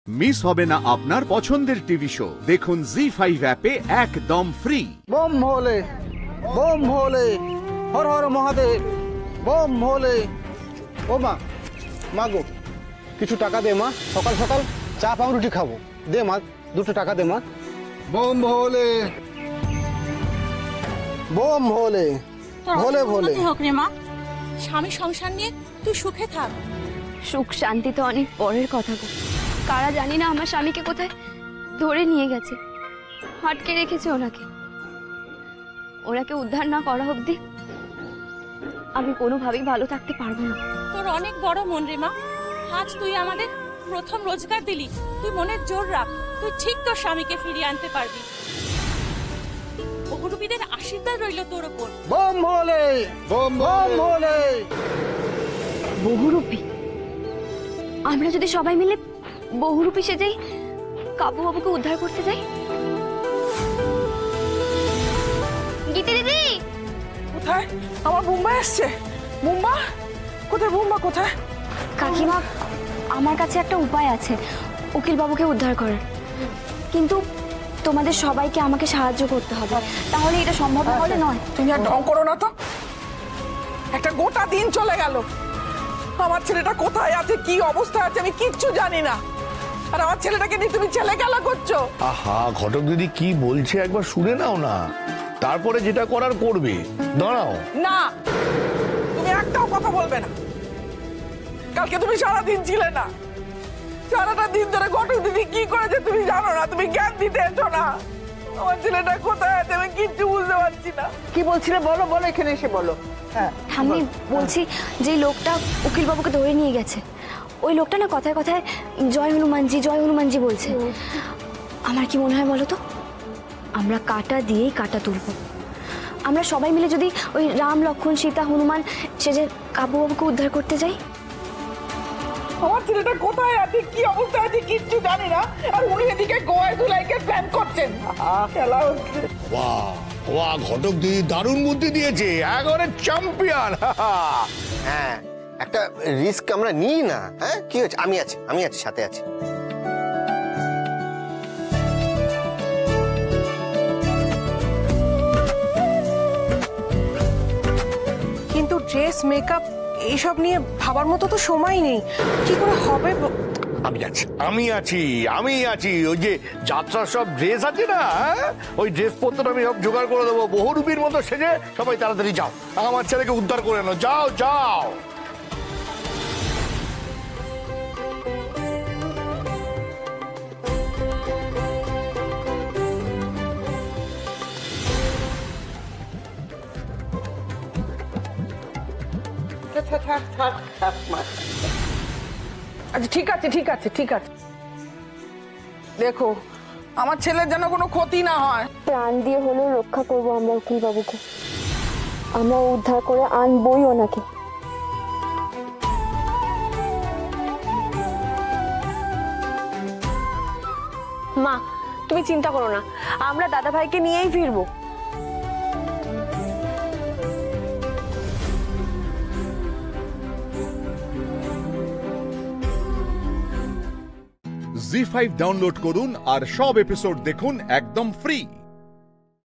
Miss হবে না আপনার পছন্দের টিভি শো। দেখুন জি5 অ্যাপে একদম ফ্রি। বম ভোলে, বম ভোলে, হর হর মহাদেব, বম ভোলে। ও মা, মা গো, কিছু টাকা দে মা। সকাল সকাল চা পাউরুটি খাবো, দে মা, 2টো টাকা দে মা। বম ভোলে, বম ভোলে, ভোলে ভোলে। হোক রে মা, স্বামী সংসার নিয়ে তুই সুখে থাক। সুখ শান্তি তো অনেক পরের কথা গো। কারা জানি না আমার স্বামীকে কোথায় ধরে নিয়ে গেছে, আটকে রেখেছে ওনাকে। ওনাকে উদ্ধার না করা অবধি আমি কোনোভাবেই ভালো থাকতে পারবো না। তোর অনেক বড় মন রে মা, আজ তুই আমাদের প্রথম রোজগার দিলি। তুই মনের জোর রাখ, তুই ঠিক তোর স্বামীকে ফিরিয়ে আনতে পারবি। বহুরূপীদের আশীর্বাদ রইল তোর উপর। বম ভোলে, বম বম ভোলে। বহুরূপী? আমরা যদি সবাই মিলে বহুরূপী সেজেই কাবু বাবুকে উদ্ধার করতে যাই? গীতি দিদি কোথায়? আমার বুম্বা আসছে। বুম্বা কোথায়? বুম্বা কোথায়? কাকিমা, আমার কাছে একটা উপায় আছে উকিল বাবুকে উদ্ধার করার, কিন্তু তোমাদের সবাইকে আমাকে সাহায্য করতে হবে, তাহলে এটা সম্ভব না হলে নয়। তুমি আর ঢং করো না তো। একটা গোটা দিন চলে গেল, আমার ছেলেটা কোথায় আছে, কি অবস্থায় আছে আমি কিচ্ছু জানি না। আর আমার ছেলেটাকে নিয়ে তুমি ছেলে খেলা করছো। আহা, ঘটক দিদি কি বলছে একবার শুনে নাও না, তারপরে যেটা করার করবে। দাঁড়াও না, তুমি একটাও কথা বলবে না। কালকে তুমি সারাদিন ছিলে না, সারাটা দিন ধরে ঘটক দিদি কি করেছে তুমি জানো না, তুমি জ্ঞান দিতে এসো না। আমার ছেলেটা কোথায় আছে আমি কিচ্ছু বুঝতে পারছি না। কি বলছিলে বলো, বলো এখানে এসে বলো। হ্যাঁ, আমি বলছি যে লোকটা উকিল বাবুকে ধরে নিয়ে গেছে, ওই লোকটা না কথায় কথায় জয় হনুমানজি বলছে। আমার কি মনে হয় বলো তো, আমরা কাঁটা দিয়েই কাঁটা তুলব। আমরা সবাই মিলে যদি ওই রাম লক্ষ্মণ সীতা হনুমান সেজে কাবু বাবুকে উদ্ধার করতে যাই। আমার ছেলেটা কোথায় আছে, কি অবস্থায় আছে কিচ্ছু জানি না, আর উনি এদিকে গোয়ায় ধুলাইকে প্ল্যান করছেন। খেলা হচ্ছে। বাহ বাহ, ঘটক দিদি দারুণ বুদ্ধি দিয়েছে, একেবারে চ্যাম্পিয়ন। হ্যাঁ, একটা রিস্ক আমরা নিই না। হ্যাঁ, কি হচ্ছে? আমি আছি সাথে আছি। কিন্তু ড্রেস মেকআপ এইসব নিয়ে ভাবার মতো তো সময় নেই, কি করে হবে? আমি আছি। ওই যে যাত্রার সব ড্রেস আছে না, ওই ড্রেস পত্র আমি সব জোগাড় করে দেবো। বহুরূপীর মতো সেজে সবাই তাড়াতাড়ি যাও, আমার ছেলেকে উদ্ধার করে নাও। যাও যাও। আচ্ছা ঠিক আছে। দেখো, আমার ছেলের যেন কোনো ক্ষতি না হয়। প্রাণ দিয়ে হলেও রক্ষা করবো আমরা উকিল বাবুকে, আমরা উদ্ধার করে আনবই ওনাকে। মা, তুমি চিন্তা করো না, আমরা দাদা ভাইকে নিয়েই ফিরবো। জি5 ডাউনলোড করুন আর সব এপিসোড দেখুন একদম ফ্রি।